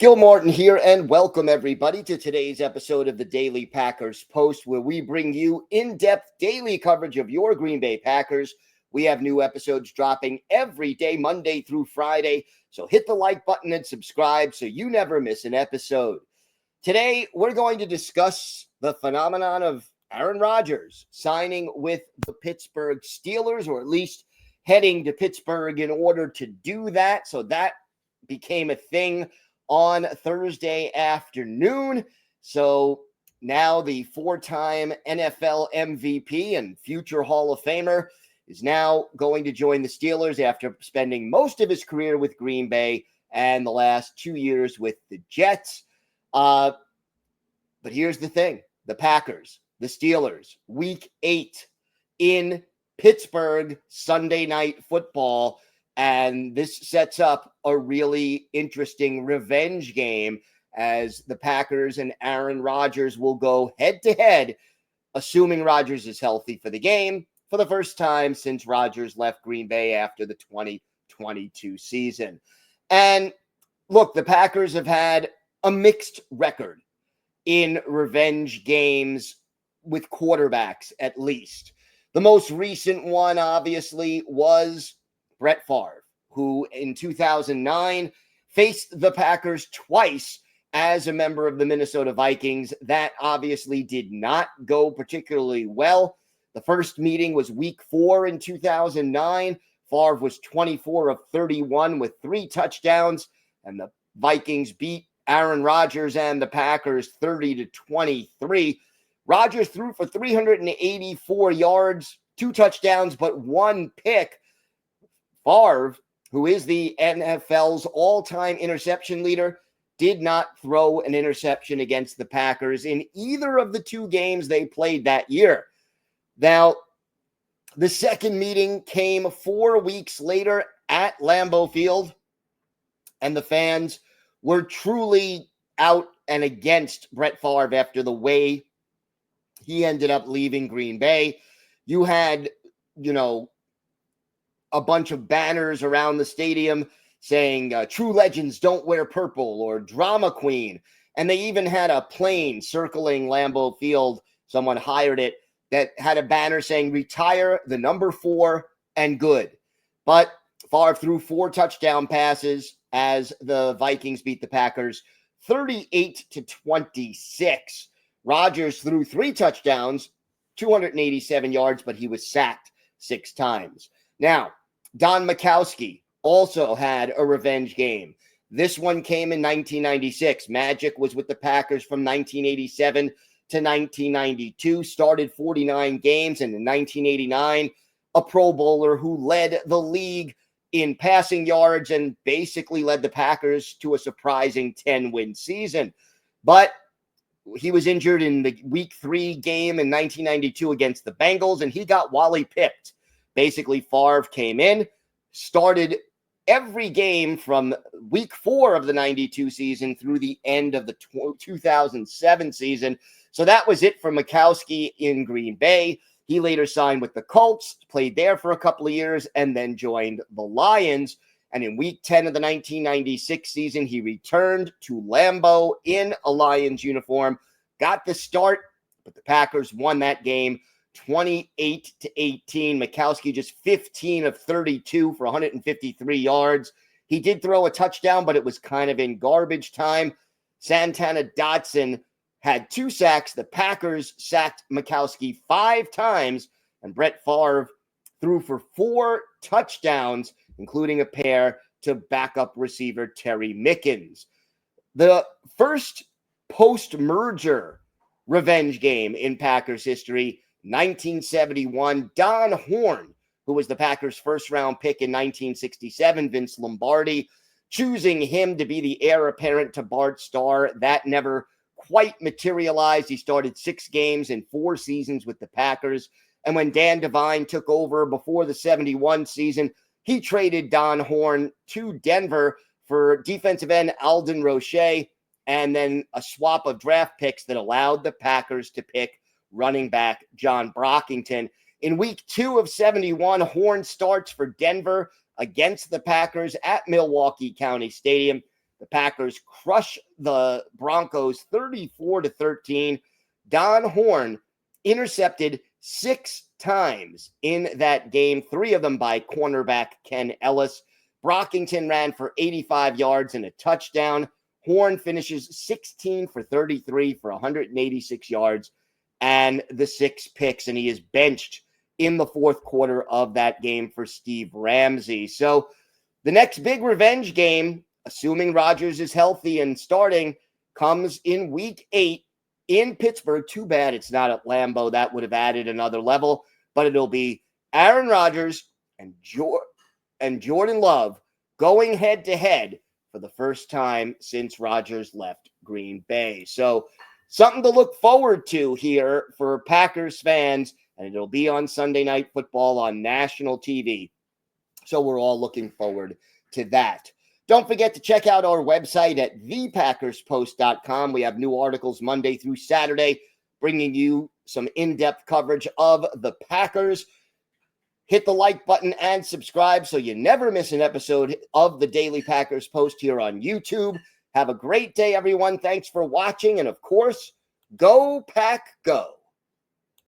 Gil Martin here, and welcome everybody to today's episode of the Daily Packers Post, where we bring you in-depth daily coverage of your Green Bay Packers. We have new episodes dropping every day, Monday through Friday, so hit the like button and subscribe so you never miss an episode. Today, we're going to discuss the phenomenon of Aaron Rodgers signing with the Pittsburgh Steelers, or at least heading to Pittsburgh in order to do that. So that became a thing on Thursday afternoon. So now the four-time NFL MVP and future Hall of Famer is now going to join the Steelers after spending most of his career with Green Bay and the last 2 years with the Jets. But here's the thing. The Packers, the Steelers, Week 8 in Pittsburgh, Sunday Night Football. And this sets up a really interesting revenge game as the Packers and Aaron Rodgers will go head-to-head, assuming Rodgers is healthy for the game, for the first time since Rodgers left Green Bay after the 2022 season. And look, the Packers have had a mixed record in revenge games with quarterbacks, at least. The most recent one, obviously, was Brett Favre, who in 2009 faced the Packers twice as a member of the Minnesota Vikings. That obviously did not go particularly well. The first meeting was Week 4 in 2009. Favre was 24 of 31 with 3 touchdowns, and the Vikings beat Aaron Rodgers and the Packers 30-23. Rodgers threw for 384 yards, 2 touchdowns, but 1 pick. Favre, who is the NFL's all-time interception leader, did not throw an interception against the Packers in either of the 2 games they played that year. Now, the second meeting came 4 weeks later at Lambeau Field, and the fans were truly out and against Brett Favre after the way he ended up leaving Green Bay. You had, a bunch of banners around the stadium saying true legends don't wear purple or drama queen. And they even had a plane circling Lambeau Field. Someone hired it that had a banner saying retire the number 4 and good. But Favre threw 4 touchdown passes as the Vikings beat the Packers 38-26. Rodgers threw 3 touchdowns, 287 yards, but he was sacked 6 times. Now, Don Majkowski also had a revenge game. This one came in 1996. Magic was with the Packers from 1987 to 1992, started 49 games, and in 1989, a Pro Bowler who led the league in passing yards and basically led the Packers to a surprising 10-win season. But he was injured in the Week 3 game in 1992 against the Bengals, and he got Wally pipped. Basically, Favre came in, started every game from Week 4 of the 92 season through the end of the 2007 season. So that was it for Majkowski in Green Bay. He later signed with the Colts, played there for a couple of years, and then joined the Lions. And in Week 10 of the 1996 season, he returned to Lambeau in a Lions uniform, got the start, but the Packers won that game 28-18. Majkowski just 15 of 32 for 153 yards. He did throw a touchdown, but it was kind of in garbage time. Santana Dotson had 2 sacks. The Packers sacked Majkowski 5 times, and Brett Favre threw for 4 touchdowns, including a pair to backup receiver Terry Mickens. The first post-merger revenge game in Packers history, 1971, Don Horn, who was the Packers' first-round pick in 1967, Vince Lombardi, choosing him to be the heir apparent to Bart Starr. That never quite materialized. He started 6 games in 4 seasons with the Packers. And when Dan Devine took over before the 71 season, he traded Don Horn to Denver for defensive end Alden Roche, and then a swap of draft picks that allowed the Packers to pick running back John Brockington. In Week 2 of 71, Horn starts for Denver against the Packers at Milwaukee County Stadium. The Packers crush the Broncos 34-13. Don Horn intercepted 6 times in that game, 3 of them by cornerback Ken Ellis. Brockington ran for 85 yards and a touchdown. Horn finishes 16 for 33 for 186 yards and the 6 picks, and he is benched in the fourth quarter of that game for Steve Ramsey. So the next big revenge game, assuming Rodgers is healthy and starting, comes in week 8 in Pittsburgh. Too bad it's not at Lambeau. That would have added another level, but it'll be Aaron Rodgers and Jordan Love going head-to-head for the first time since Rodgers left Green Bay. So something to look forward to here for Packers fans, and it'll be on Sunday Night Football on national TV. So we're all looking forward to that. Don't forget to check out our website at thepackerspost.com. We have new articles Monday through Saturday, bringing you some in-depth coverage of the Packers. Hit the like button and subscribe so you never miss an episode of the Daily Packers Post here on YouTube. Have a great day, everyone. Thanks for watching. And, of course, go Pack Go.